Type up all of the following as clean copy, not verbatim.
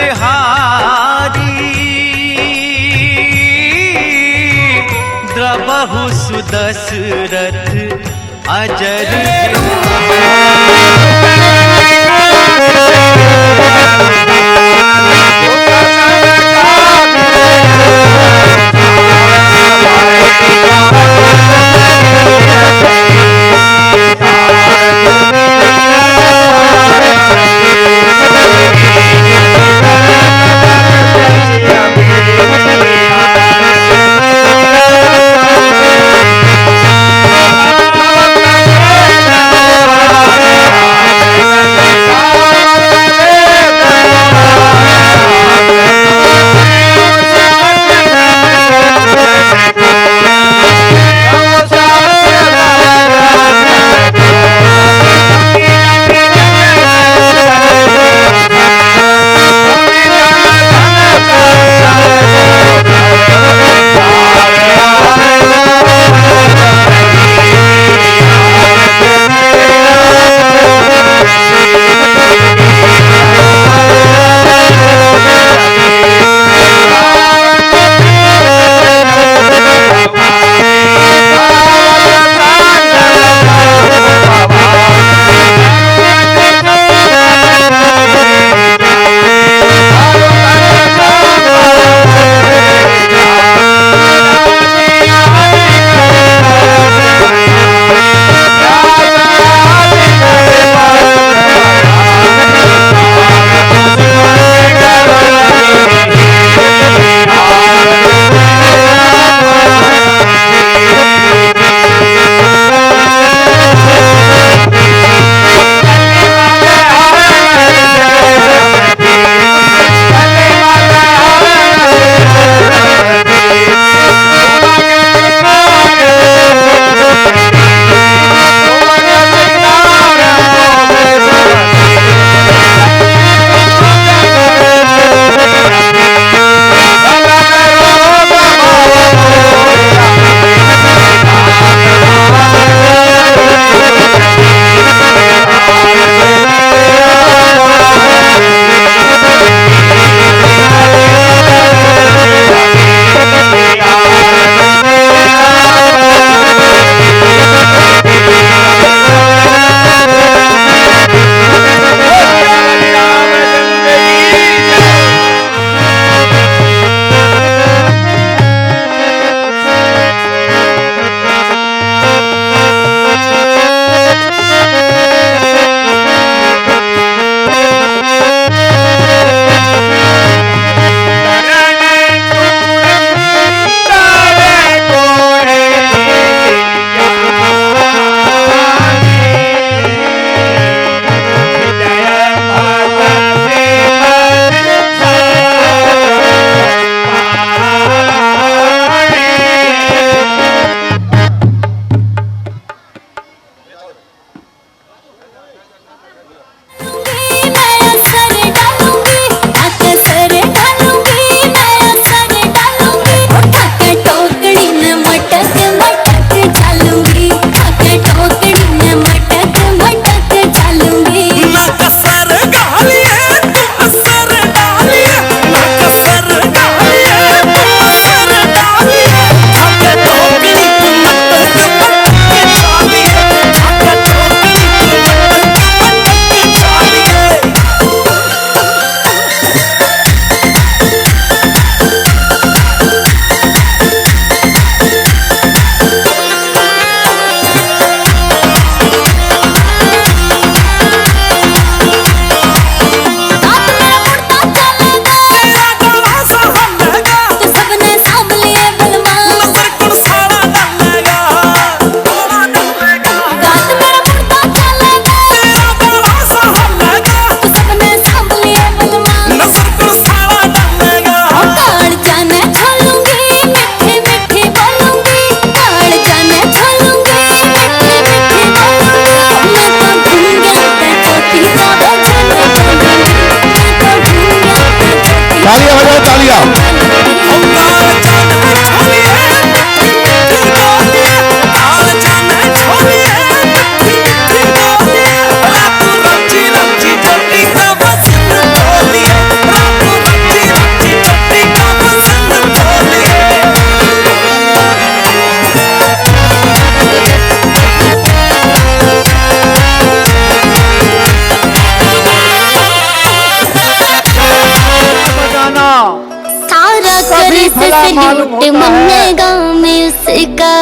बिहारी द्रबहु सुदशरथ अजर मालूम होता है गाँव में उसका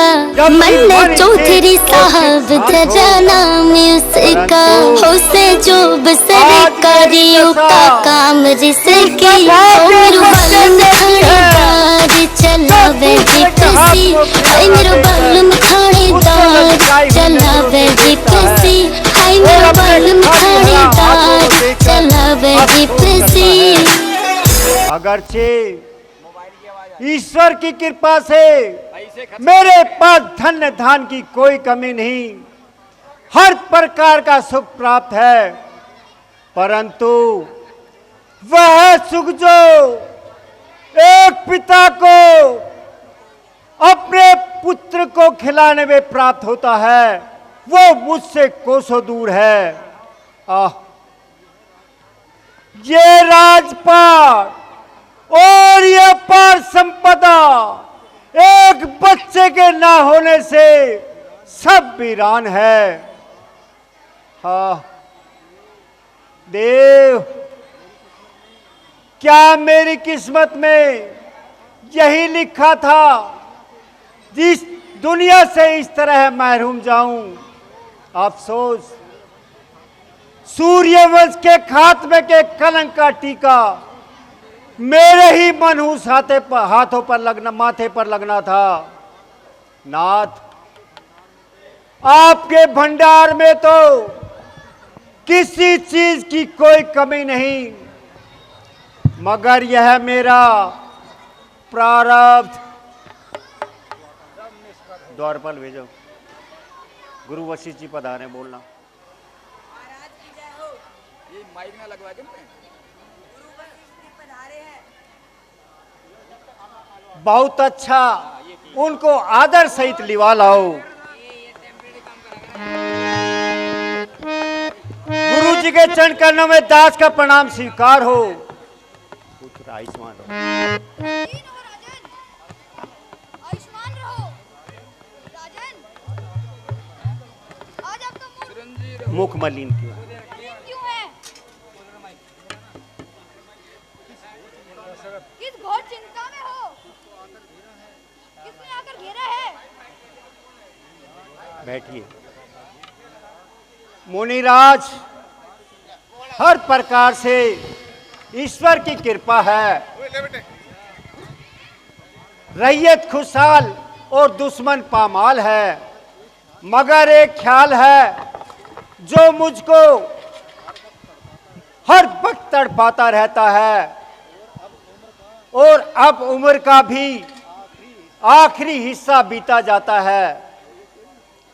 मन चौधरी साहब धरा नाम उसका हो से जो सरकारियों का काम जिसकी मेरो बालम थानेदार चलावे जीपीसी हाय मेरो बालम थानेदार चलावे जीपीसी हाय मेरो बालम थानेदार चलावे जीपीसी। अगरचे ईश्वर की कृपा से मेरे पास धन धान की कोई कमी नहीं, हर प्रकार का सुख प्राप्त है, परंतु वह सुख जो एक पिता को अपने पुत्र को खिलाने में प्राप्त होता है वो मुझसे कोसों दूर है। ये राजपाट और ये पार संपदा एक बच्चे के ना होने से सब वीरान है। हाँ देव, क्या मेरी किस्मत में यही लिखा था जिस दुनिया से इस तरह महरूम जाऊं? अफसोस, सूर्यवंश के खात्मे के कलंक का टीका मेरे ही मनहूस हाथों पर लगना, माथे पर लगना था। नाथ, आपके भंडार में तो किसी चीज की कोई कमी नहीं, मगर यह मेरा प्रारब्ध। द्वार पर भेजो, गुरु वशिष्ठ जी पधारे, बोलना। माइक ना लगवा के बहुत अच्छा, उनको आदर सहित लिवा लाओ। गुरु जी के चरण करणों में दास का प्रणाम स्वीकार हो। पुत्र आयुष्मान हो, आयुष्मान रहो राजन। आज आपका मुख मलिन क्यों है? किस घोर चिंता में हो? किसने आकर घेरा है? बैठिए। मुनिराज, हर प्रकार से ईश्वर की कृपा है, रैयत खुशहाल और दुश्मन पामाल है, मगर एक ख्याल है जो मुझको हर वक्त तड़पाता रहता है, और अब उम्र का भी आखिरी हिस्सा बीता जाता है,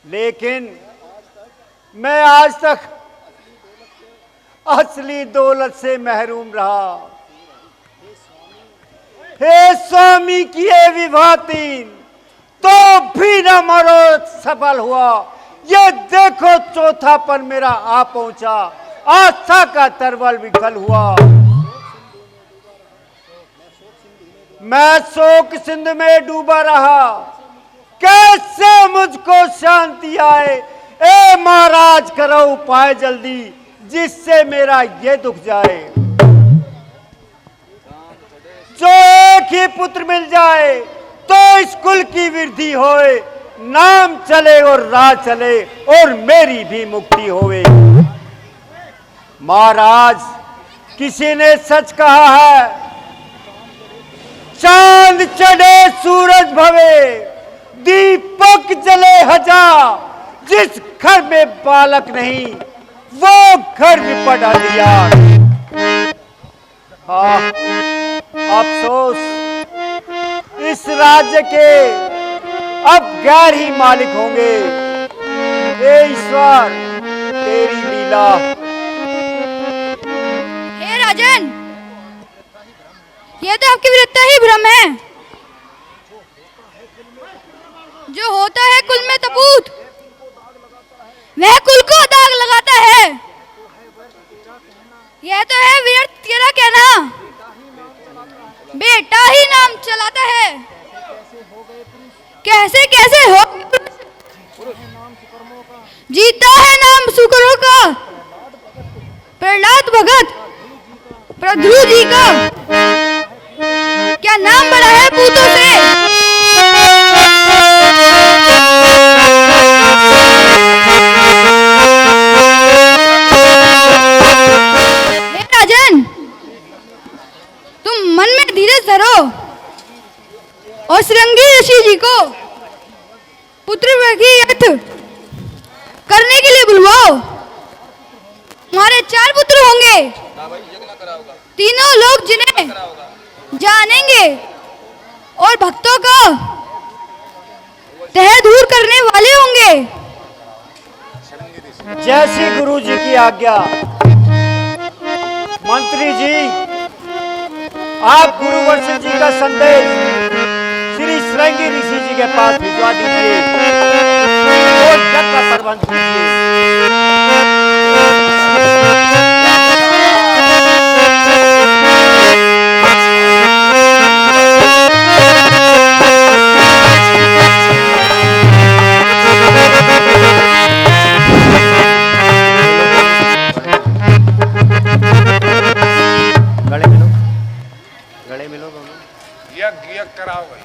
लेकिन मैं आज तक असली दौलत से महरूम रहा। हे स्वामी की ये विवाह तीन तो भी न मरो सफल हुआ, ये देखो चौथा पर मेरा आ पहुंचा, आस्था का तरवल विफल हुआ। मैं शोक सिंध में डूबा रहा, कैसे मुझको शांति आए? ए महाराज, करो उपाय जल्दी जिससे मेरा ये दुख जाए। जो एक ही पुत्र मिल जाए तो इस कुल की वृद्धि होए, नाम चले और राज चले और मेरी भी मुक्ति होवे। महाराज, किसी ने सच कहा है, चांद चढ़े सूरज भवे, दीपक जले हजार, जिस घर में बालक नहीं वो घर विपट अंधियार। अफसोस, इस राज्य के अब गैर ही मालिक होंगे। हे ईश्वर, तेरी लीला। हे राजन, ये तो आपकी वीरता ही भ्रम है। जो होता है कुल में तपूत, वह कुल को दाग लगाता है। यह तो है व्यर्थ तेरा कहना, बेटा ही नाम चलाता है। कैसे कैसे हो जीता है नाम सुकरों का, प्रहलाद भगत प्रध्रु जी का। क्या नाम बड़ा है पूतों से। हे राजन, तुम मन में धीरज धरो और श्रृंगी ऋषि जी को पुत्र भगीरथ करने के लिए बुलवाओ। तुम्हारे 4 पुत्र होंगे, तीनों लोग जिन्हें जानेंगे और भक्तों का तह दूर करने वाले होंगे। जैसी गुरु जी की आज्ञा। मंत्री जी, आप गुरुवंश जी का संदेश श्री श्रृंगी ऋषि जी के पास भिजवा दीजिए और यज्ञ का प्रबंध कीजिए। गले मिलो दोनों। यज्ञ कराओ भाई।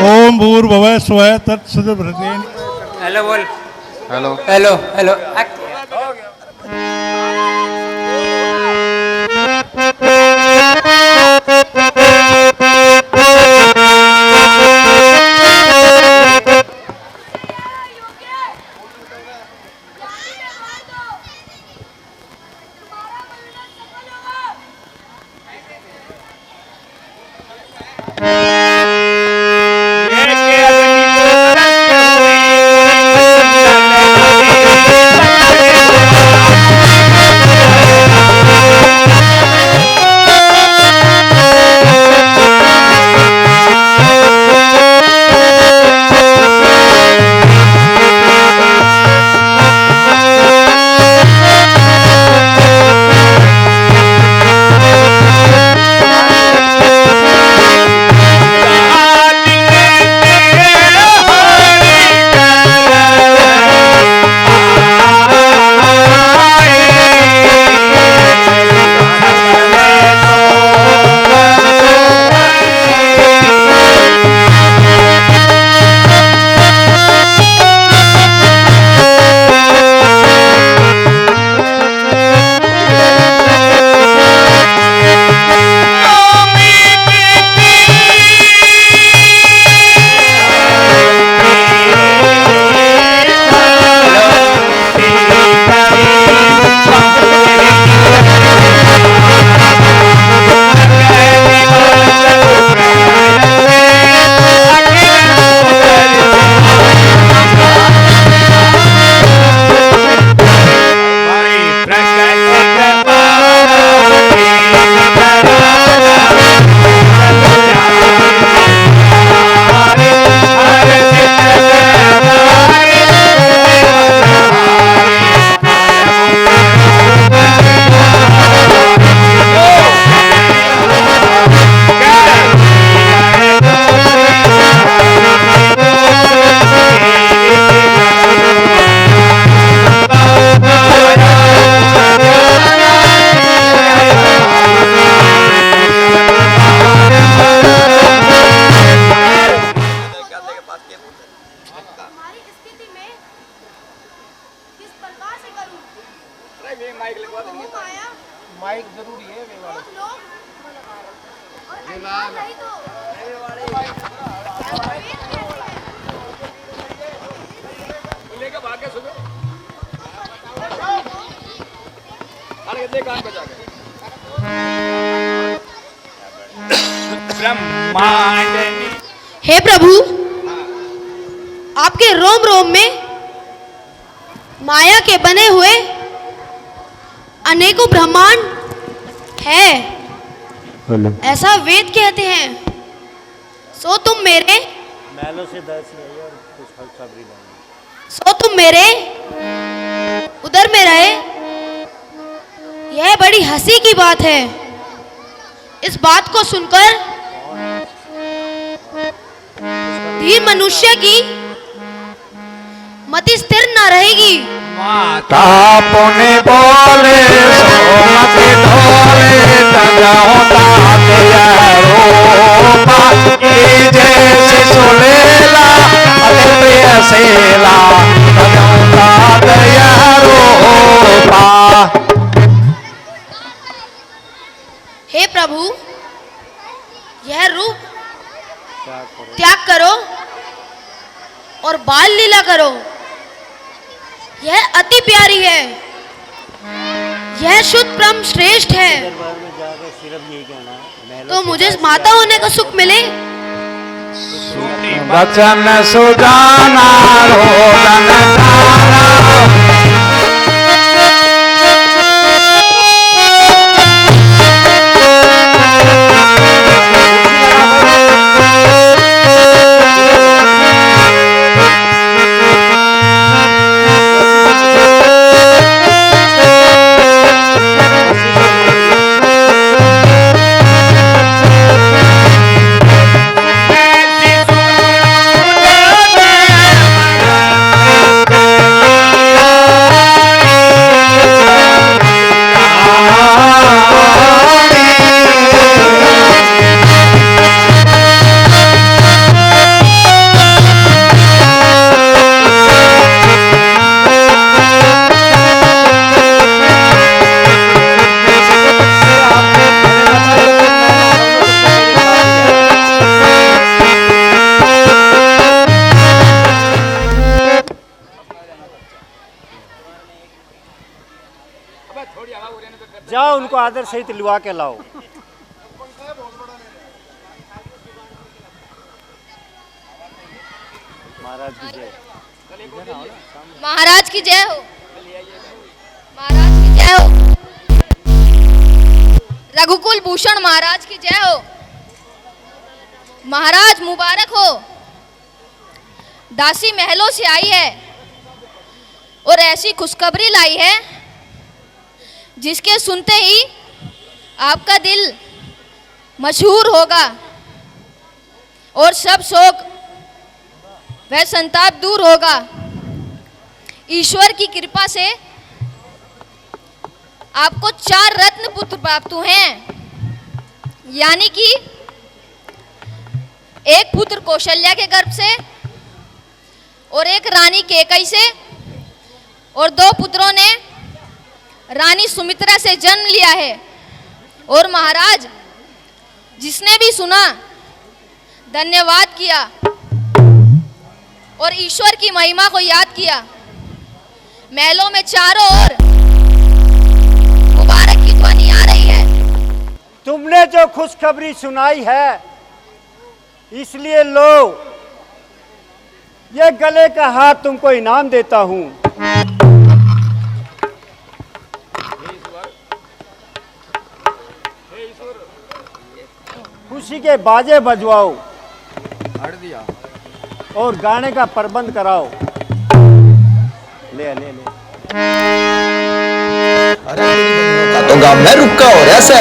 ओम भूर्भुवः स्वः तत्सवितुर्वरेण्यं। हेलो बोल। Hello hello hello. माइक जरूरी है वे वाले लेके भाग के सुनो अरे देख काम बजा के हे प्रभु, आप आपके रोम रोम में माया के बने हुए अनेकों ब्रह्मांड है, ऐसा वेद कहते हैं। सो तुम मेरे उधर में रहे, यह बड़ी हंसी की बात है। इस बात को सुनकर धीर मनुष्य की मति स्थिर न रहेगी। माता पुण्य बोले सोमति ढोले तजाओ ताकया रूपा की जैसे सुलेला अति प्रिय सेला तजाओ ताकया रूपा। हे प्रभु, यह रूप त्याग करो और बाल लीला करो। यह अति प्यारी है, यह शुद्ध ब्रह्म श्रेष्ठ है। तो मुझे माता होने का सुख मिले। वचन सुजाना रोदन जाना जाओ, उनको आदर सहित लिवा के लाओ। महाराज की जय। महाराज की जय हो। महाराज की जय हो। रघुकुल भूषण महाराज की जय हो। महाराज मुबारक हो। दासी महलों से आई है और ऐसी खुशखबरी लाई है जिसके सुनते ही आपका दिल मशहूर होगा और सब शोक वह संताप दूर होगा। ईश्वर की कृपा से आपको 4 रत्न पुत्र प्राप्त हुए हैं, यानी कि एक पुत्र कौशल्या के गर्भ से और एक रानी केकई से, और 2 पुत्रों ने रानी सुमित्रा से जन्म लिया है। और महाराज, जिसने भी सुना धन्यवाद किया और ईश्वर की महिमा को याद किया। महलों में चारों ओर मुबारक की ध्वनि आ रही है। तुमने जो खुशखबरी सुनाई है, इसलिए लो, ये गले का हाथ तुमको इनाम देता हूं। खुशी के बाजे बजवाओ और गाने का प्रबंध कराओ। ले ले ले। दूंगा मैं रुका और ऐसा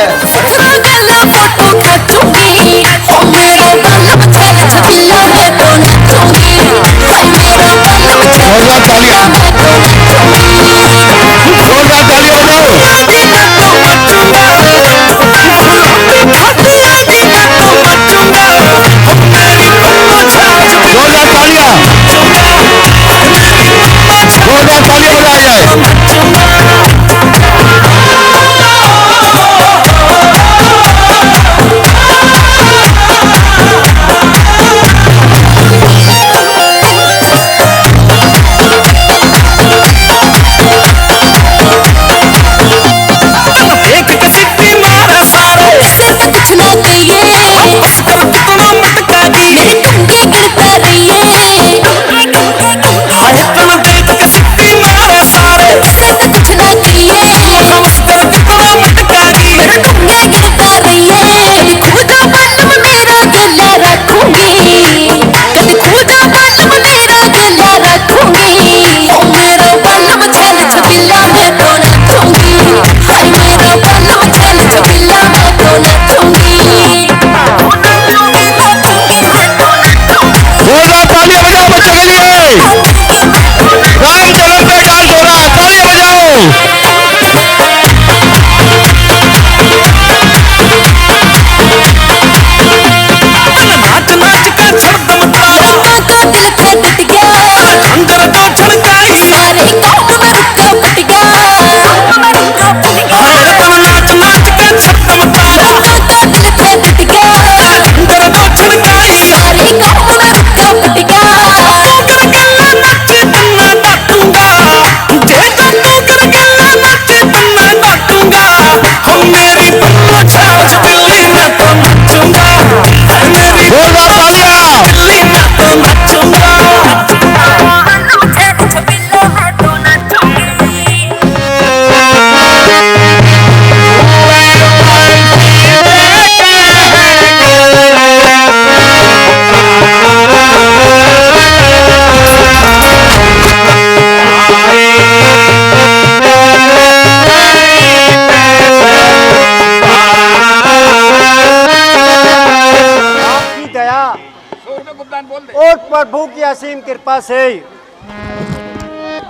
भगवान बोल दे। और प्रभु की असीम कृपा से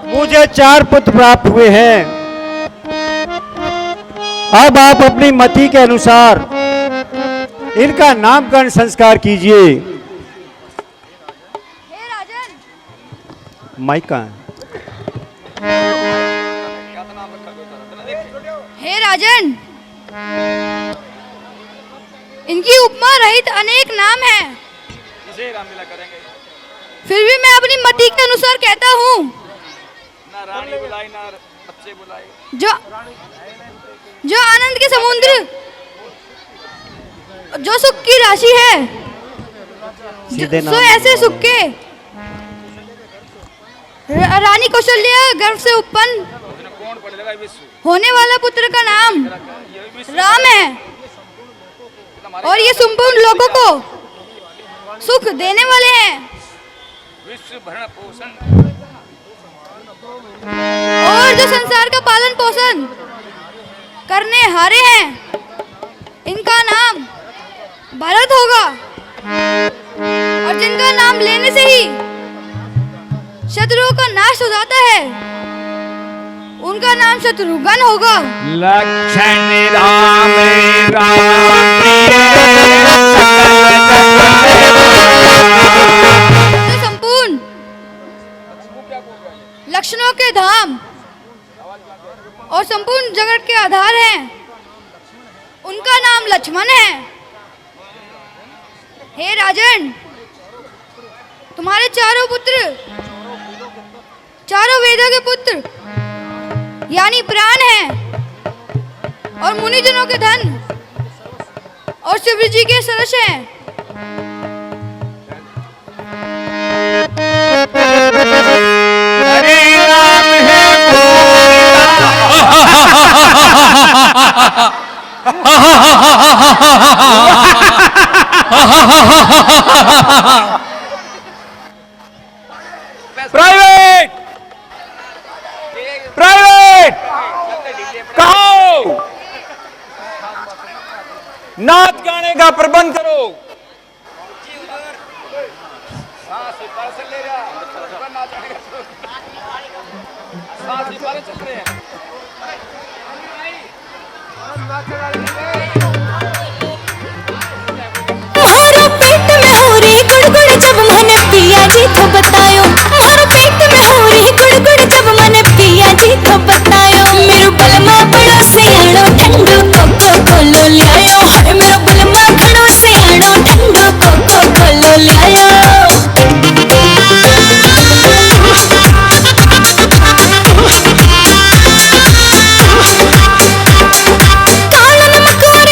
मुझे 4 पुत्र प्राप्त हुए हैं। अब आप अपनी मति के अनुसार इनका नामकरण संस्कार कीजिए। हे राजन, माइक कहाँ है? हे राजन, इनकी उपमा रहित अनेक नाम हैं। इसे रामलीला करेंगे। फिर भी मैं अपनी मति के अनुसार कहता हूँ। ना रानी बुलाई ना बच्चे बुलाए। जो आनंद के समुद्र, जो सुख की राशि है, सो ऐसे सुख के रानी कौशल्या गर्भ से उत्पन्न कौन पढ़ेगा विश्व? होने वाला पुत्र का नाम राम है। और ये संपूर्ण लोगों को सुख देने वाले हैं। विश्व भरण पोषण। और जो संसार का पालन पोषण करने हारे हैं, इनका नाम भरत होगा। और जिनका नाम लेने से ही शत्रुओं का नाश हो जाता है, उनका नाम शत्रुघ्न होगा। लक्षण राम जो संपूर्ण लक्षणों के धाम और संपूर्ण जगत के आधार हैं, उनका नाम लक्ष्मण है। हे राजन, तुम्हारे चारों पुत्र, चारों वेदों के पुत्र यानी प्राण हैं और मुनिजनों के धन और शिव जी के सरस हैं। हरे राम है प्राइवेट प्राइवेट कहो नाच गाने का प्रबंध करो। मारो पेट में हो रही गुड़गुड़ जब मैंने पिया जी को बतायो। मारो पेट में हो रही गुड़गुड़ जब मैंने पिया जी को बतायो। मेरो बलमा बड़ो से आड़ो ठंडो कोको कोलो लियायो। हाय मेरो बलमा बड़ो से आड़ो ठंडो कोको कोलो लियायो। काला नमक और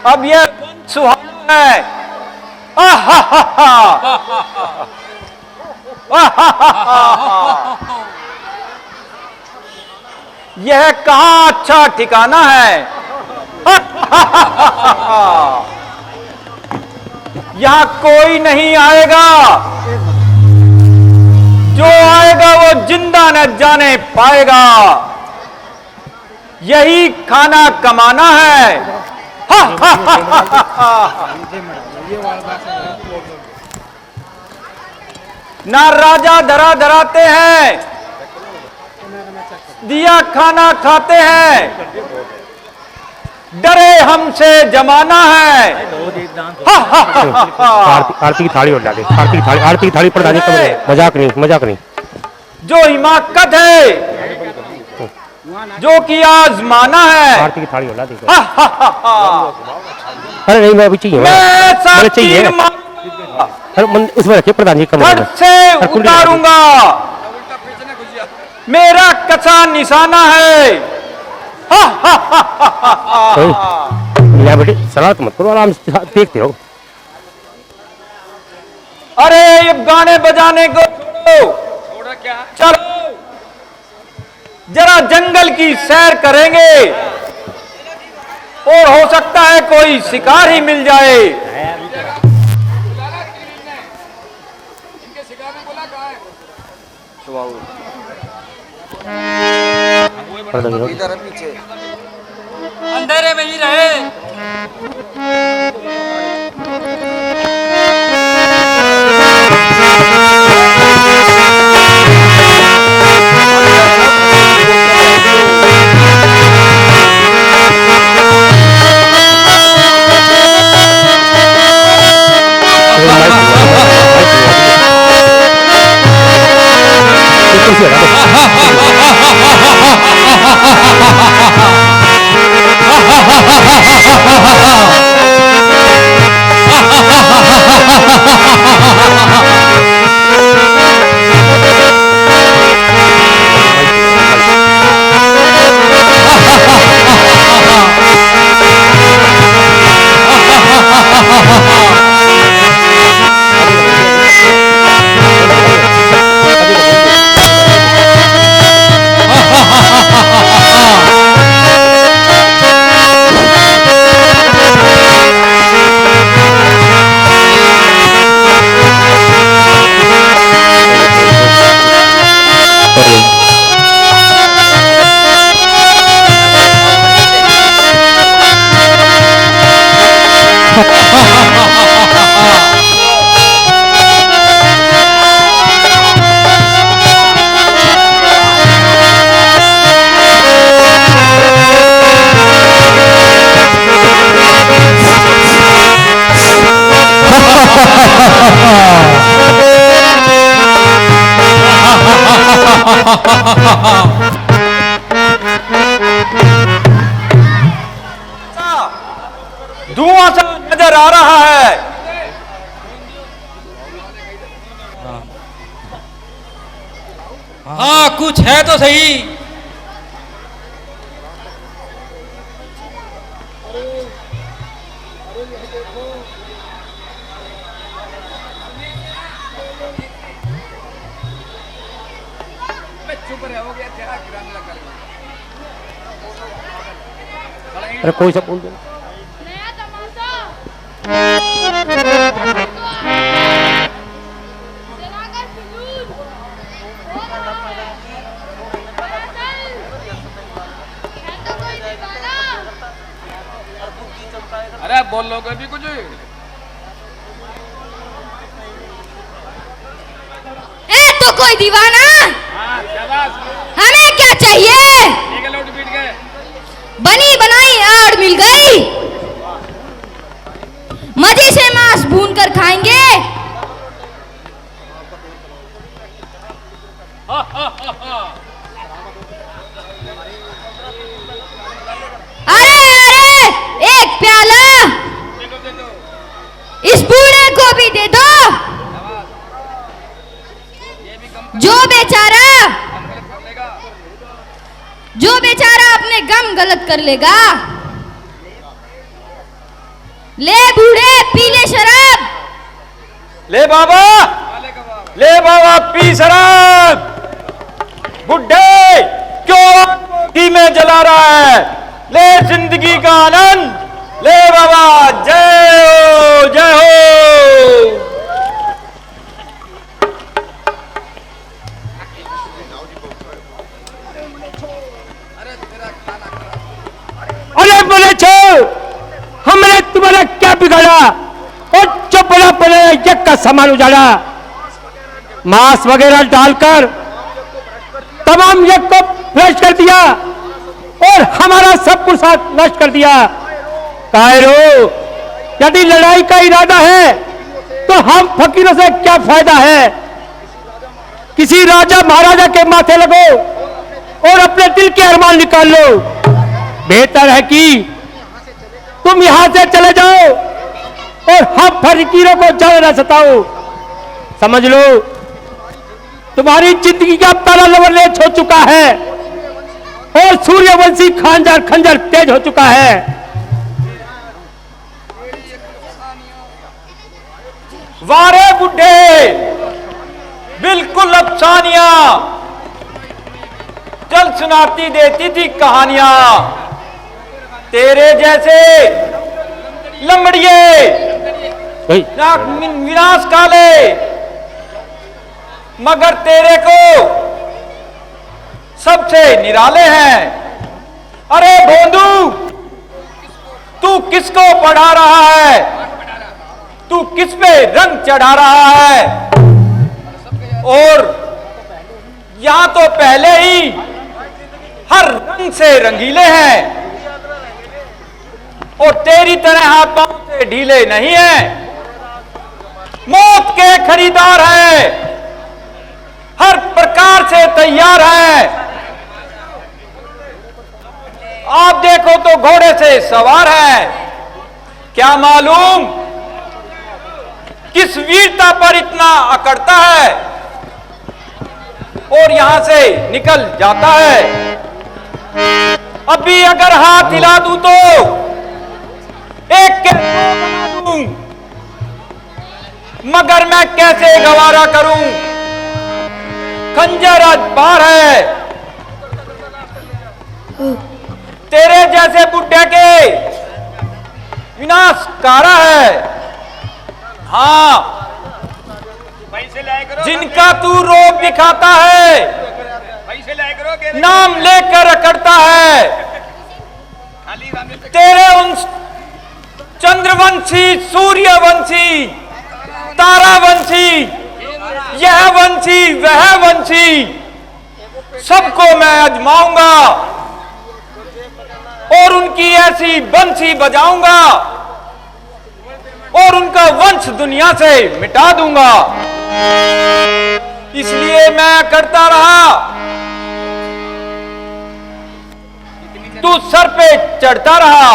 अब यह सुहाना है। यह कहाँ अच्छा ठिकाना है। यहां कोई नहीं आएगा, जो आएगा वो जिंदा न जाने पाएगा। यही खाना कमाना है। ना राजा धरा धराते हैं, दिया खाना खाते हैं। डरे हमसे जमाना है। आरती की थाली और डाले, आरती की थाली पर डाले। मजाक नहीं। जो हिमाकत है, जो कि आजमाना है। आरती की थाली और डाले। अरे नहीं, मैं अभी चाहिए, मैं चाहिए। अरे उसमें रखिए प्रधान जी, धड़ से उतारूंगा। मेरा कच्चा निशाना है। बेटे सलाह मत करो, आराम से देखते रहो। अरे ये गाने बजाने को छोड़ो, क्या चलो जरा जंगल की सैर करेंगे, और हो सकता है कोई शिकार ही मिल जाए। इधर पीछे अंधेरे में ही रहे। धुआं सा नजर आ रहा है। हाँ कुछ है तो सही। अरे कोई सा बोल दो। अरे बोल लो भी कुछ। ए तो कोई दीवाना, हमें क्या चाहिए? बनी बनाई आड़ मिल गई, मजे से मांस भून कर खाएंगे। अरे अरे एक प्याला इस बूढ़े को भी दे दो। जो बेचारा अपने गम गलत कर लेगा। ले बूढ़े पी ले शराब। ले बाबा पी शराब। बुढ़े क्यों घी में जला रहा है? ले जिंदगी का आनंद ले बाबा। जय हो जय हो। अरे बोले छो, हमने तुम्हारा क्या बिगाड़ा? और जो बड़ा बड़ा यज्ञ का सामान उजाड़ा, मांस वगैरह डालकर तमाम यज्ञ को भ्रष्ट कर दिया और हमारा सब पुरुषार्थ नष्ट कर दिया। कायरो, यदि लड़ाई का इरादा है तो हम फकीरों से क्या फायदा है? किसी राजा महाराजा के माथे लगो और अपने दिल के अरमान निकाल लो। बेहतर है कि तुम यहां से चले जाओ और हम फकीरों को ज्यादा न सताओ। समझ लो, तुम्हारी जिंदगी का ताला लवलेश हो चुका है और सूर्यवंशी खंजर तेज हो चुका है। वारे बुढ़े, बिल्कुल अफसानियां चल सुनाती देती थी कहानियां। तेरे जैसे लंबड़िए विनाश काले, मगर तेरे को सबसे निराले हैं। अरे भोंदू, तू किसको पढ़ा रहा है? तू किस पे रंग चढ़ा रहा है? और यहां तो पहले ही हर रंग से रंगीले हैं और तेरी तरह हाथ पांव से ढीले नहीं है। मौत के खरीदार है, हर प्रकार से तैयार है। आप देखो तो घोड़े से सवार है। क्या मालूम किस वीरता पर इतना अकड़ता है और यहां से निकल जाता है। अभी अगर हाथ हिला दूं तो एक के बना दूं, मगर मैं कैसे गवारा करूं? खंजर आज पार है। तेरे जैसे बुढ़े के विनाश कारा है। हाँ, जिनका तू रोब दिखाता है, नाम लेकर अकड़ता है। तेरे उन चंद्रवंशी, सूर्यवंशी, तारावंशी, यह वंशी वह वंशी, सबको मैं आजमाऊंगा और उनकी ऐसी बंसी बजाऊंगा और उनका वंश दुनिया से मिटा दूंगा। इसलिए मैं करता रहा, तू सर पे चढ़ता रहा।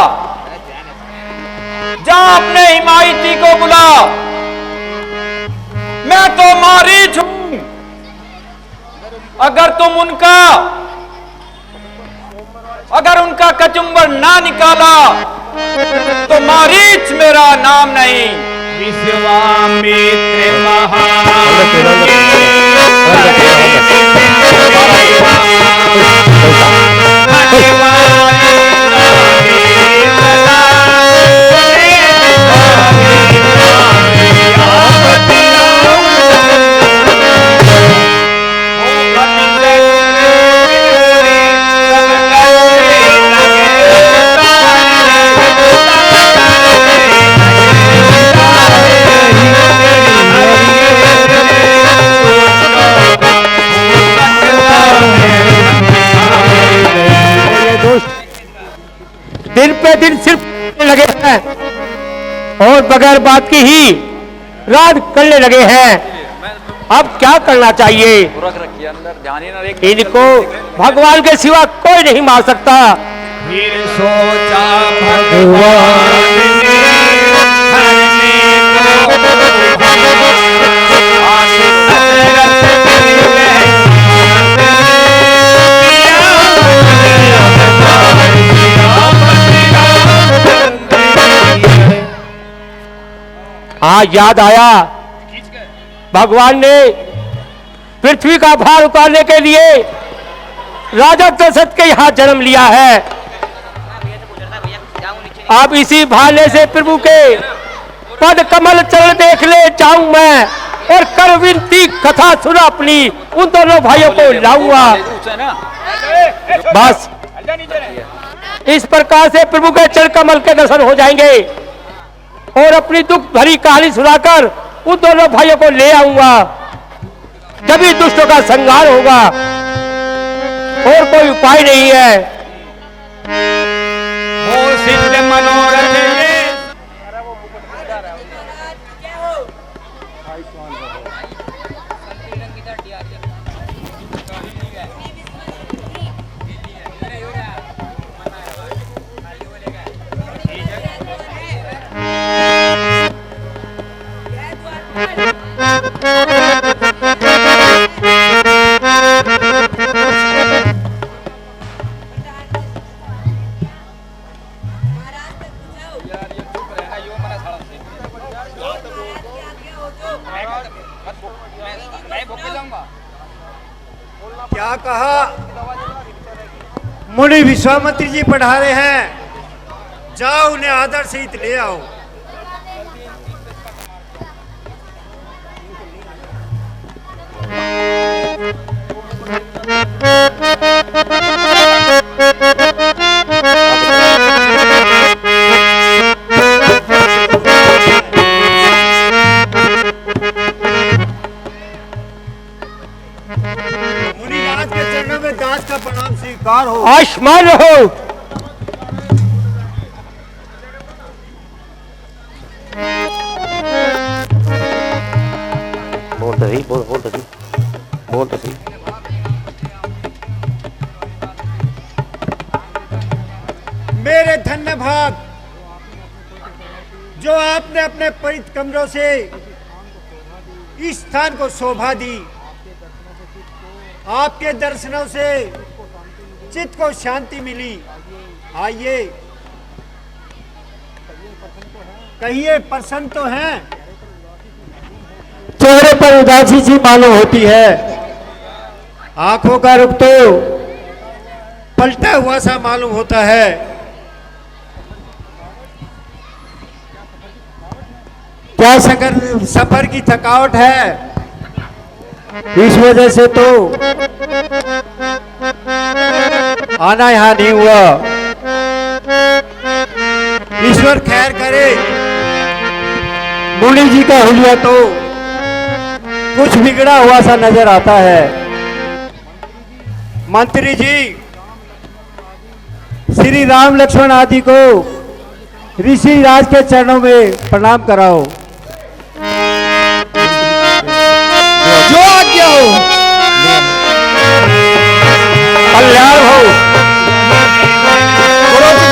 जा अपने हिमायती को बुला, मैं तो मारीच हूं। अगर उनका कचुम्बर ना निकाला तो मारीच मेरा नाम नहीं। विश्वामित्र दिन पे दिन सिर्फ लगे हैं और बगैर बात की ही रात करने लगे हैं। अब क्या करना चाहिए? इनको भगवान के सिवा कोई नहीं मार सकता। फिर सोचा भगवान ने आज याद आया भगवान ने पृथ्वी का भार उतारने के लिए राजा दशरथ के यहाँ जन्म लिया है। अब इसी बहाने से प्रभु के पद कमल चरण देख ले जाऊं मैं और कर विनती कथा सुना अपनी उन दोनों भाइयों को लाऊंगा। बस इस प्रकार से प्रभु के चरण कमल के दर्शन हो जाएंगे और अपनी दुख भरी कहानी सुनाकर उन दोनों भाइयों को ले आऊंगा। तभी दुष्टों का संहार होगा और कोई उपाय नहीं है। हो सिद्ध मनोरथ ये क्या कहा? मुनि विश्वामित्र जी पढ़ा रहे हैं, जाओ उन्हें आदर सहित ले आओ। मुनिराज के चरणों में दास का प्रणाम स्वीकार हो। आयुष्मान रहो। बोल तो सही, बोल तो सही, बोल तो सही। मेरे धन्य भाग, जो आपने अपने परित कमरों से इस स्थान को शोभा दी। आपके दर्शनों से चित्त को शांति मिली। आइए, कहिए, प्रसन्न तो हैं? चेहरे पर उदासी सी मालूम होती है। आंखों का रुख तो पलटा हुआ सा मालूम होता है। क्या सफर की थकावट है? इस वजह से तो आना यहां नहीं हुआ। ईश्वर खैर करे। मुनि जी का हुलिया तो कुछ बिगड़ा हुआ सा नजर आता है। मंत्री जी, श्री राम लक्ष्मण आदि को ऋषि राज के चरणों में प्रणाम कराओ। जो आज्ञा हो। कल्याण हो,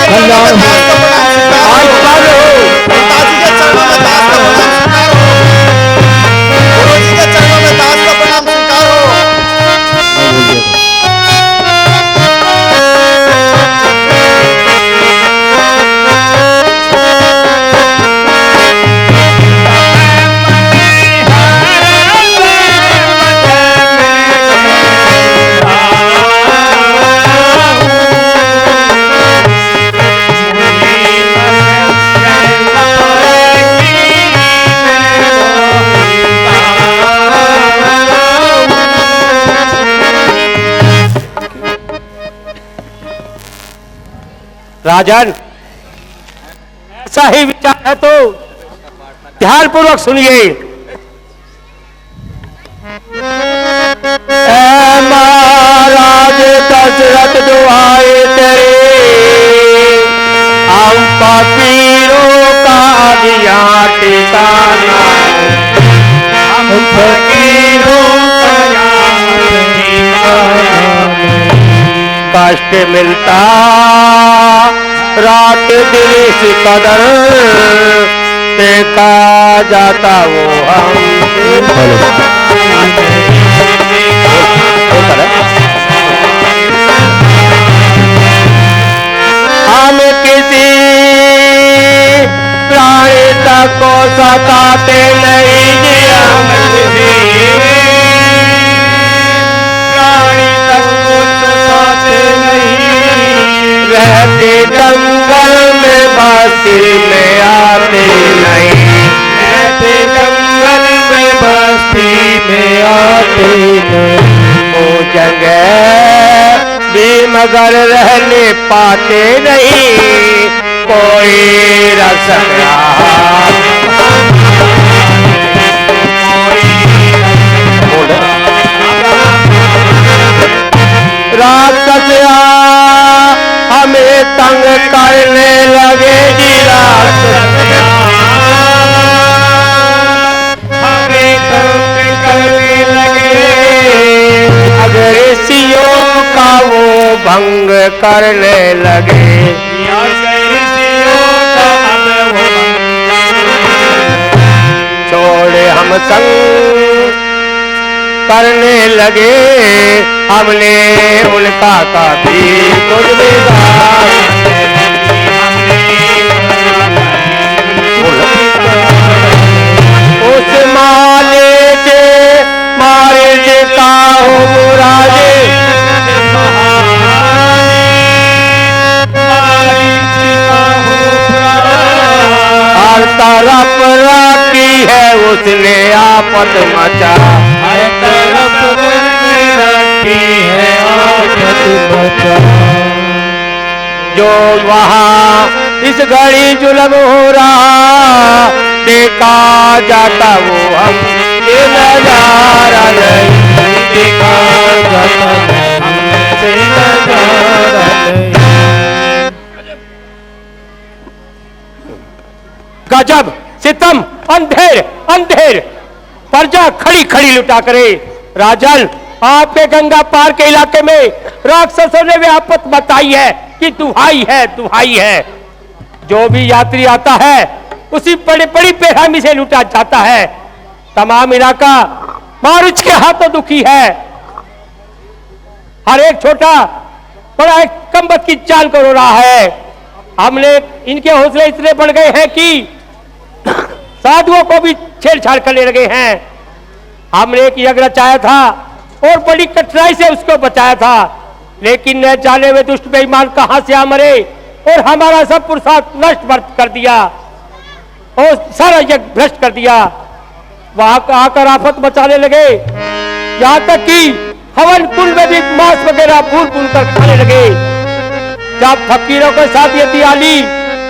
कल्याण हो, आयुष्मान हो। पिताजी के चरणों में दास का प्रणाम स्वीकार हो। गुरुजी के चरणों में दास का प्रणाम स्वीकार हो। राजन, ऐसा ही विचार है तो ध्यान पूर्वक सुनिए। ऐ महाराज दशरथ दुआए तेरे, हम फकीरों का दिया ठिकाना, हम फकीरों का कष्ट मिलता रात दिन से कदर देखा जाता वो हम किसी प्राणी को सताते मगर रहने पाते नहीं कोई रस राक्षस हमें तंग करने लगे जी राक्षस हमें तंग करने लगे अगर ऋषियों का वो भंग करने लगे छोड़े हम संग करने लगे हमने उनका काफी उस माले के मारे का हो राजे हर तरफ राखी है उसने आपत मचा हर तरफ राखी है आपत मचा जो वहाँ इस घड़ी जुल्म हो रहा देखा जाता वो हम ये नजारा नहीं देखा जाता हमसे नजारा नहीं गजब सितम अंधेर अंधेर प्रजा खड़ी खड़ी लुटा करे राजन आपके गंगा पार के इलाके में राक्षसों ने भी आपत बताई है कि दुहाई है जो भी यात्री आता है उसी बड़ी बड़ी बेरहमी से लुटा जाता है तमाम इलाका मारुच के हाथों दुखी है हर एक छोटा बड़ा एक कमबख्त की चाल को रो रहा है हमने इनके हौसले इतने बढ़ गए हैं कि साधुओं को भी छेड़छाड़ करने लगे हैं हमने एक यज्ञ रचाया था और बड़ी कठिनाई से उसको बचाया था लेकिन न जाने में दुष्ट बेईमान कहां से आ मरे और हमारा सब पुरुषार्थ नष्ट कर दिया और सारा यज्ञ भ्रष्ट कर दिया वहां आकर आफत मचाने लगे यहां तक कि हवन कुंड में भी मांस वगैरह भूल भूल कर खाने लगे जब फकीरों के साथ यदि आली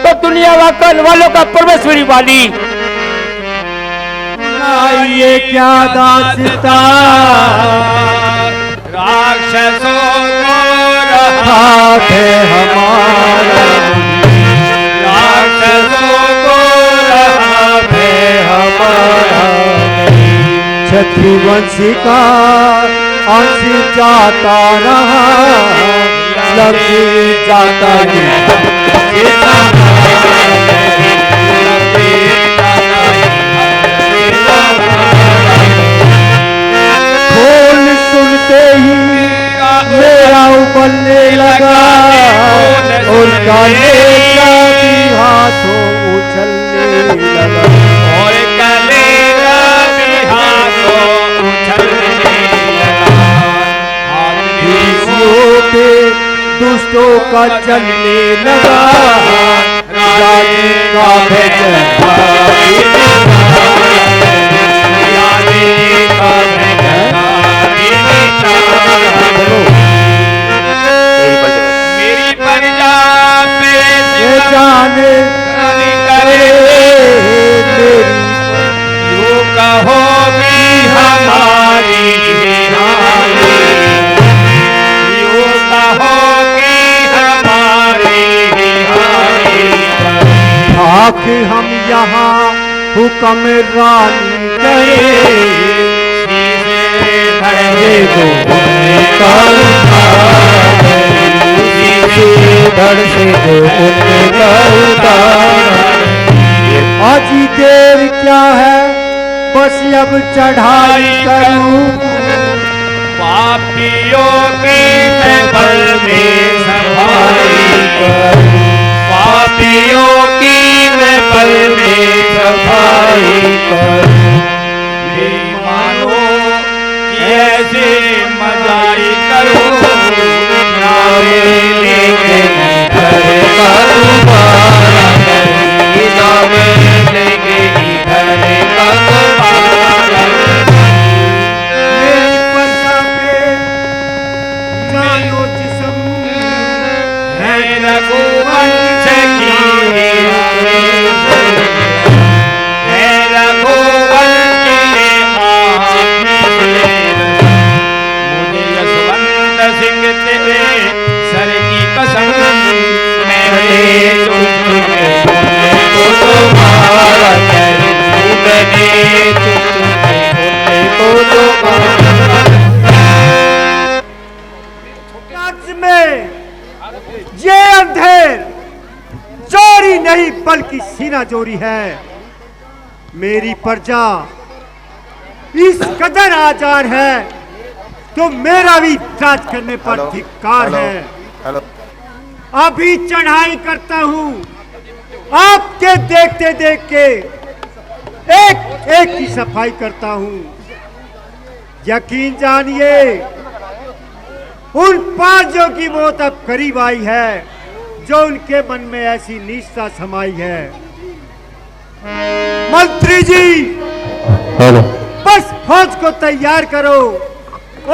तो दुनिया वालों का परमेश्वरी वाली ये क्या दास्ता राक्षसों को रहा है हमारा राक्षसों को रहा है हमारा छत्रवंशी का अंश जाता रहा लगी जाता खोल सुनते ही मेरा उबलने लगा और काले का भी हाथों उछलने लगा और कलेगा भी हाथों उछलने लगा ऋषियों पे दुष्टों का चलने लगा राजे का मेरी प्रजा पे जाने करे यूं कहोगी हमारी यूं कहोगी हमारी ठाक हम यहाँ हुक्म रानी करे धड़ से अजी देर क्या है बस अब चढ़ाई करूं पापियों की मैं बल में सफाई करूं पापियों की मैं बल में सफाई करूं बेईमानों की ऐसे मजाई करूं नामे लेके घर करूंगा नामे लेके घर जानो जिस्म ये अंधेर चोरी नहीं बल्कि सीना चोरी है। मेरी प्रजा इस कदर आचार है तो मेरा भी राज करने पर धिक्कार है। हेलो अभी चढ़ाई करता हूँ, आपके देखते देख के एक एक की सफाई करता हूँ। यकीन जानिए उन पांचों की मौत अब करीब आई है जो उनके मन में ऐसी निष्ठा समाई है। मंत्री जी बस फौज को तैयार करो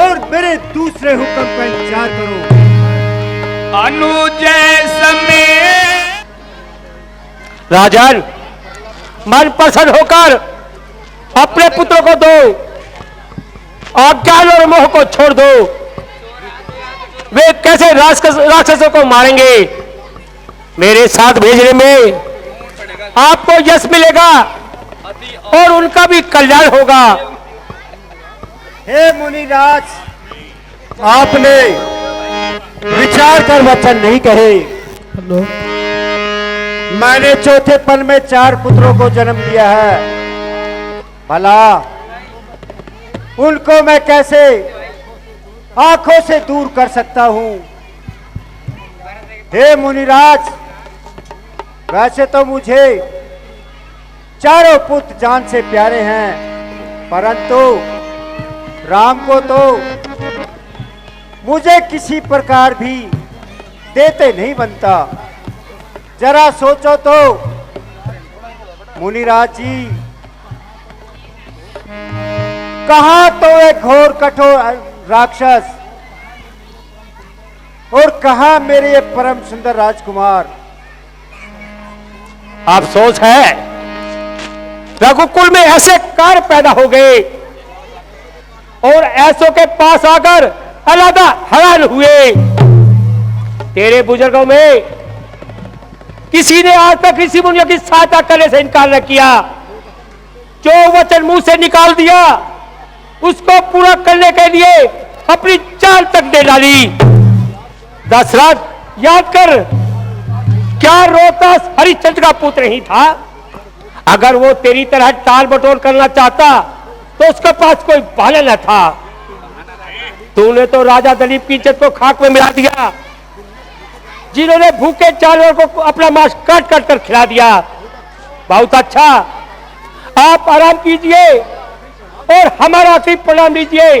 और मेरे दूसरे हुक्म का इंतजार करो। अनुजय समय राजन, मन प्रसन्न होकर अपने पुत्र को दो, अज्ञान और मोह को छोड़ दो। वे कैसे राक्षसों को मारेंगे? मेरे साथ भेजने में आपको यश मिलेगा और उनका भी कल्याण होगा। हे मुनिराज, आपने विचार कर वचन नहीं कहे। मैंने चौथे पल में 4 पुत्रों को जन्म दिया है। भला उनको मैं कैसे आंखों से दूर कर सकता हूं? हे मुनिराज, वैसे तो मुझे चारों पुत्र जान से प्यारे हैं, परंतु राम को तो मुझे किसी प्रकार भी देते नहीं बनता। जरा सोचो तो मुनिराज जी, कहां तो एक घोर कठोर राक्षस और कहां मेरे ये परम सुंदर राजकुमार। अफसोस है रघुकुल में ऐसे कार्य पैदा हो गए और ऐसों के पास आकर अलहदा हैरान हुए। तेरे बुजुर्गों में किसी ने आज तक ऋषि मुनियों की सहायता करने से इनकार न किया। जो वचन मुंह से निकाल दिया उसको पूरा करने के लिए अपनी जान तक दे डाली। दशरथ, याद कर, क्या रोहतास हरिश्चंद्र का पुत्र ही था? अगर वो तेरी तरह टाल बटोर करना चाहता तो उसके पास कोई बाला न था। तूने तो राजा दलीप की इज्जत को खाक में मिला दिया, जिन्होंने भूखे जानवर को अपना मांस काट काट कर खिला दिया। बहुत अच्छा, आप आराम कीजिए और हमारा आखिरी प्रणाम लीजिए।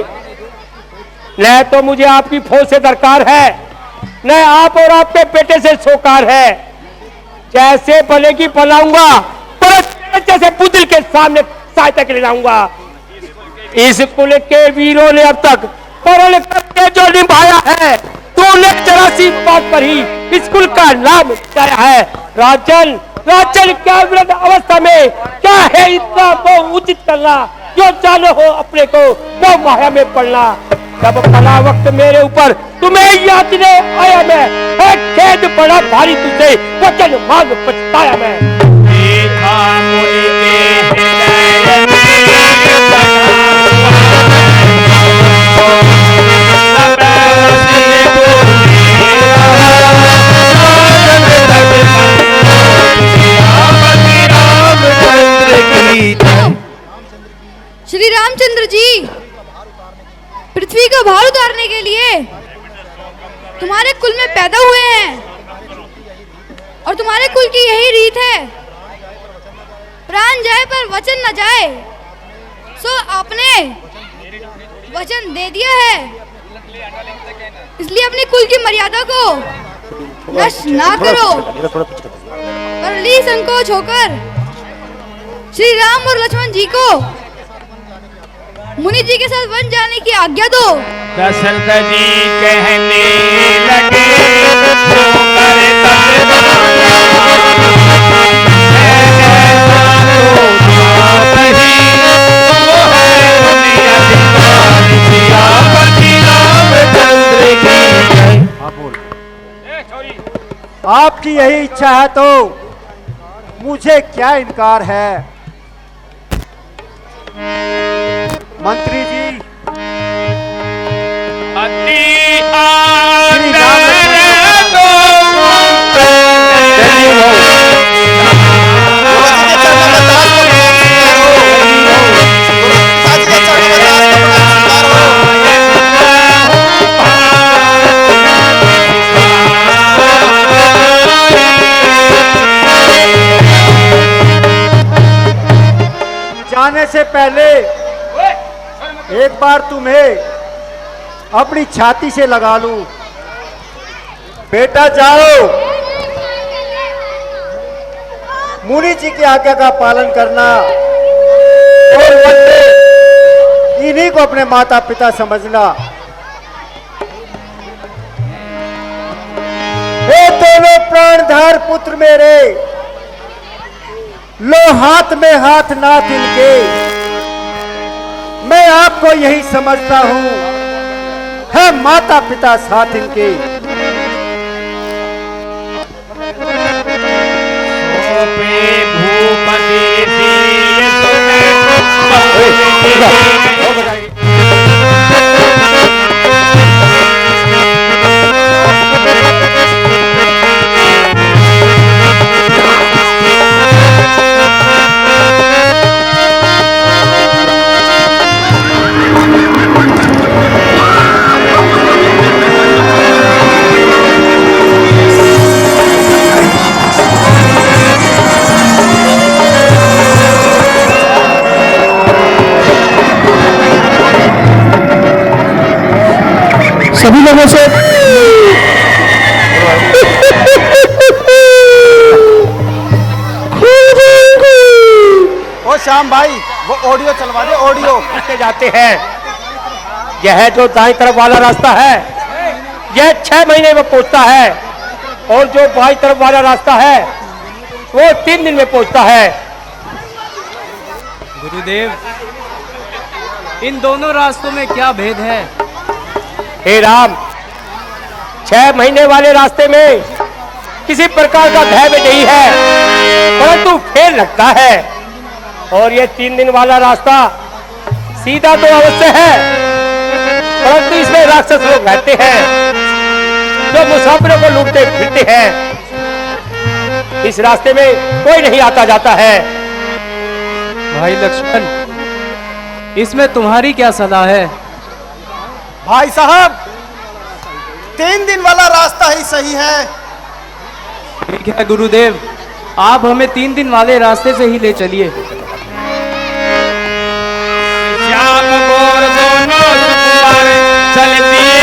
न तो मुझे आपकी फौज से दरकार है, न आप और आपके बेटे से सोकार है। जैसे बनेगी बनाऊंगा, पर जैसे बुद्धिल के सामने सहायता के लिए लाऊंगा। इस कुल के वीरों ने अब तक पढ़ करके जो निभाया है, तूने 84 बात पर ही इस कुल का नाम बताया है। राजन, राजन, क्या वृद्ध अवस्था में क्या है इतना वो उचित करना? जो जानो हो अपने को वो माया में पड़ना। जब भला वक्त मेरे ऊपर तुम्हें याद ने आया, मैं खेद बड़ा भारी तुझसे वचन मांग पछताया मैं। देखा मुनि के श्री रामचंद्र जी, पृथ्वी का भार उतारने के लिए तुम्हारे कुल में पैदा हुए हैं और तुम्हारे कुल की यही रीत है, प्राण जाए पर वचन न जाए। सो आपने वचन दे दिया है, इसलिए अपने कुल की मर्यादा को नष्ट ना करो। और ली संकोच होकर श्री राम और लक्ष्मण जी को मुनि जी के साथ वन जाने की आज्ञा दो। दशरथ जी कहने लगे, जो करे आपकी यही इच्छा है तो मुझे क्या इनकार है। मंत्री जी, अति आदर दो एक बार तुम्हें अपनी छाती से लगा लूं। बेटा जाओ, मुनि जी की आज्ञा का पालन करना और इन्हीं को अपने माता पिता समझना। हे दोनों प्राणधार पुत्र मेरे, लो हाथ में हाथ नाथ इनके। मैं आपको यही समझता हूं, है माता पिता साथ इनके। सभी लोगों से ओ श्याम भाई, वो ऑडियो चलवा दे, ऑडियो। करते जाते हैं। यह जो दाईं तरफ वाला रास्ता है, यह 6 महीने में पहुंचता है, और जो बाईं तरफ वाला रास्ता है वो 3 दिन में पहुंचता है। गुरुदेव, इन दोनों रास्तों में क्या भेद है? हे राम, 6 महीने वाले रास्ते में किसी प्रकार का भय नहीं है, परंतु फेर लगता है। और ये 3 दिन वाला रास्ता सीधा तो अवश्य है, परंतु इसमें राक्षस लोग रहते हैं जो मुसाफिरों को लूटते फिरते हैं। इस रास्ते में कोई नहीं आता जाता है। भाई लक्ष्मण, इसमें तुम्हारी क्या सलाह है? भाई साहब, 3 दिन वाला रास्ता ही सही है। ठीक है गुरुदेव, आप हमें 3 दिन वाले रास्ते से ही ले चलिए। श्याम गोर दोनों सुकुमार चल दिए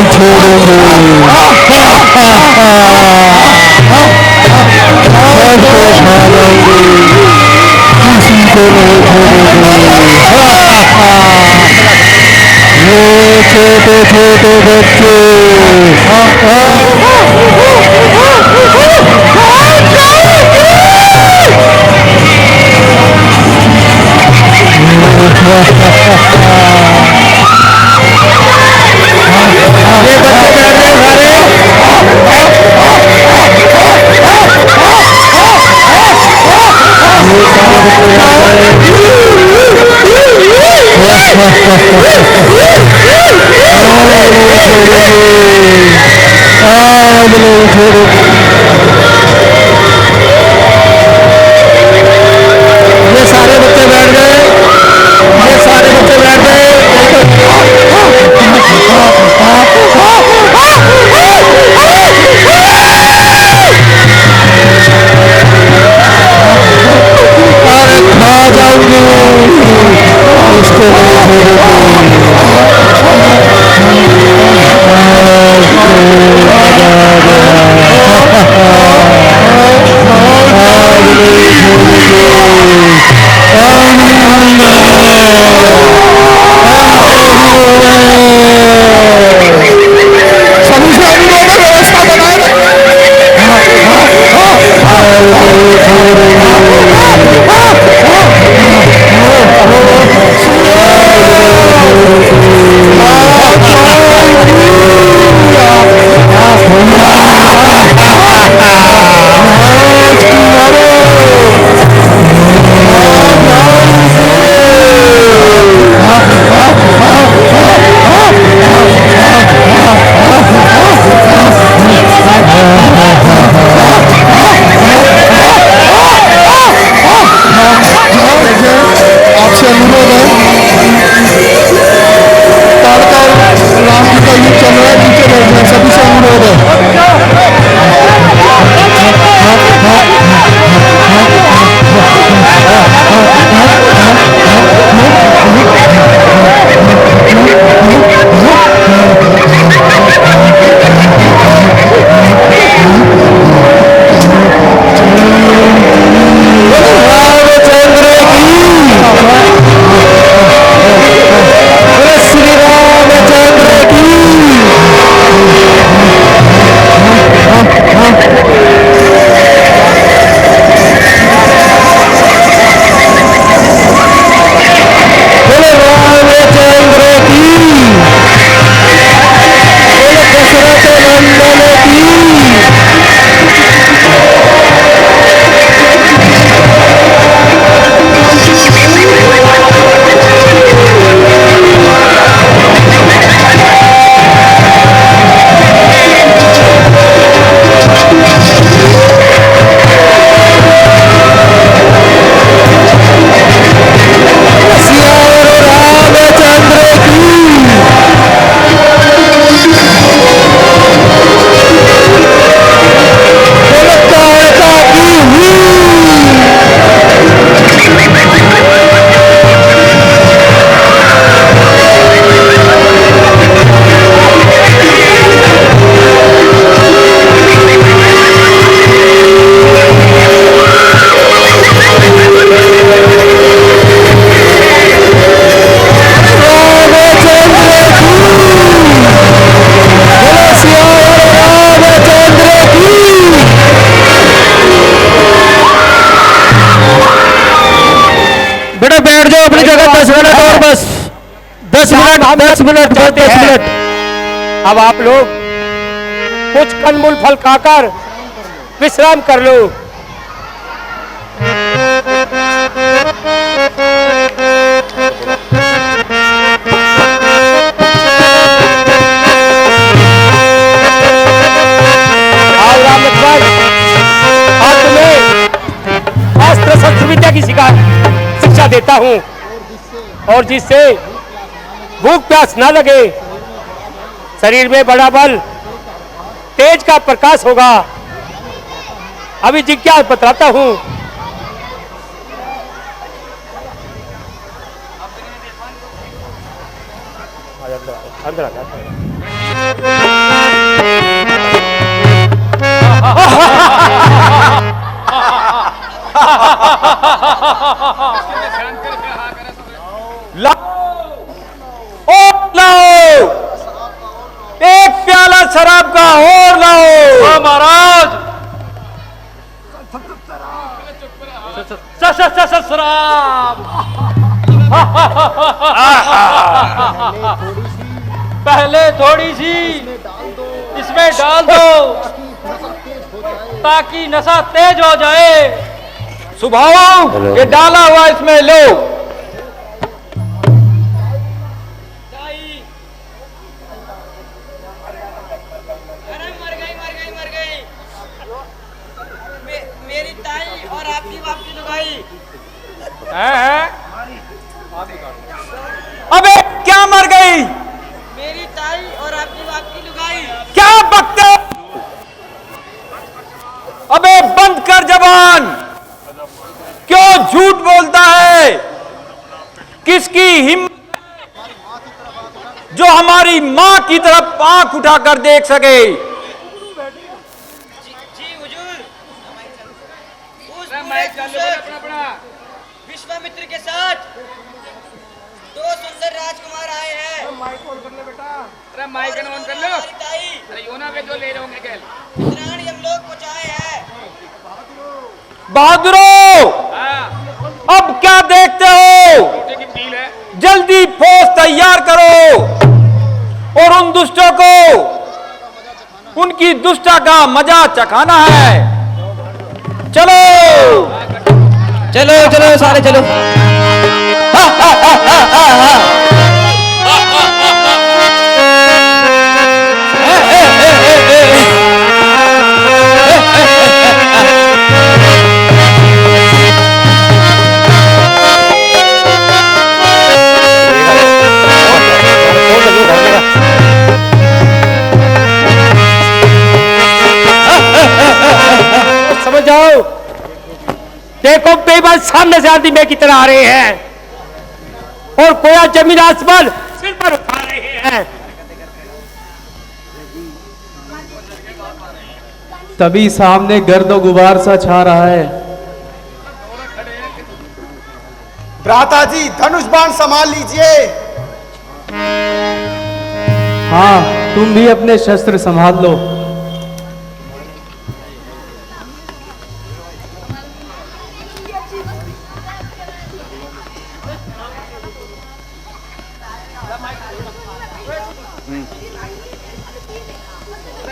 छोटे छोटे बच्चे ये सारे बच्चे बैठ गए, ये सारे बच्चे बैठ गए। अरे खा जाऊंगी उसको अपनी जगह 10 मिनट और बस 10 मिनट 10 मिनट 10 मिनट। अब आप लोग कुछ कंदमूल फल खाकर विश्राम कर लो। आज तुम्हें अस्त्र शस्त्र विद्या की शिक्षा देता हूं और जिससे भूख प्यास ना लगे, शरीर में बड़ा बल, तेज का प्रकाश होगा। अभी जिज्ञासा बतलाता हूं। अंदर आ जा। लाओ एक प्याला शराब का और लाओ। महाराज शराब पहले थोड़ी सी इसमें डाल दो ताकि नशा तेज हो जाए। सुभाव ये डाला हुआ इसमें लो। मेरी ताई और आपकी बाप की लुगाई। अबे क्या मर गई? मेरी ताई और आपकी बाप की लुगाई। क्या बकते? अबे बंद कर जबान। क्यों झूठ बोलता है? किसकी हिम्मत जो हमारी मां की तरफ आंख उठाकर देख सके? विश्वामित्र के साथ दो सुंदर राजकुमार आए हैं। माइक ऑन कर ले बेटा। अरे माइक ऑन कर लो। अरे योना पे जो ले रहे होंगे केल। इंद्राणी हम लोग पहुंचाए हैं। बहादुरों अब क्या देखते हो? जल्दी फौज तैयार करो और उन दुष्टों को उनकी दुष्टा का मजा चखाना है। चलो चलो चलो सारे चलो। समझ जाओ, देखो बेईमान सामने से आदमी में की तरह आ रहे हैं और कोया जमीन आसमान सिर पर उठा रहे हैं। तभी सामने गर्दो गुबार सा छा रहा है। भ्राता जी धनुष बाण संभाल लीजिए। हाँ तुम भी अपने शस्त्र संभाल लो।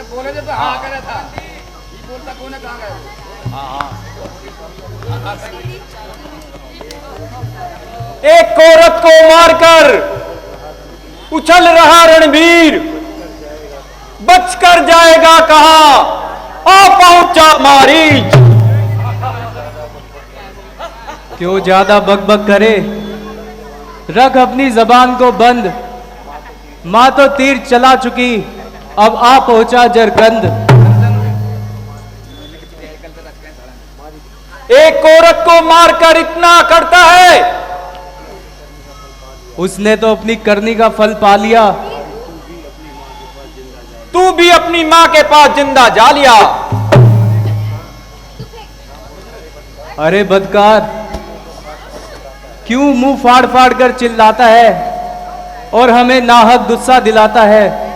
बोले थे तो हाँ करा था। ये बोलता कौन है, कहाँ गए? एक औरत को मारकर उछल रहा रणवीर बचकर जाएगा कहां? आ पहुंचा मारीच। क्यों ज्यादा बकबक करे, रख अपनी जबान को बंद। मां तो तीर चला चुकी, अब आ पहुंचा जरकंद। एक औरत को मारकर इतना करता है, उसने तो अपनी करनी का फल पा लिया। तू भी अपनी मां के पास जिंदा जा लिया। अरे बदकार, क्यों मुंह फाड़ फाड़ कर चिल्लाता है और हमें नाहक गुस्सा दिलाता है?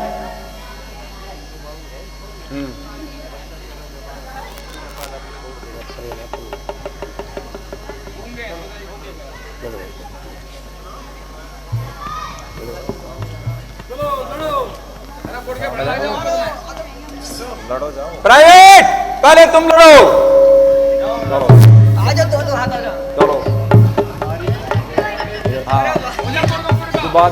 प्राइवेट पहले तुम लड़ो। आजा दो हाथ आजा। लड़ो। हाँ बात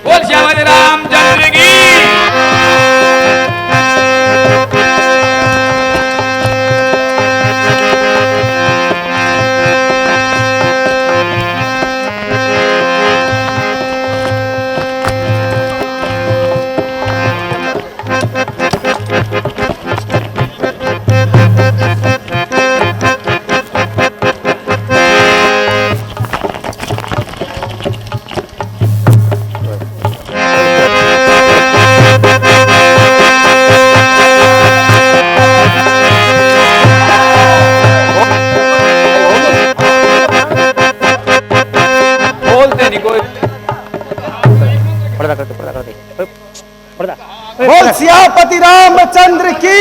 बोल श्यामल रामचंद्र की। बोलते नहीं कोई। बोल सियापति रामचंद्र की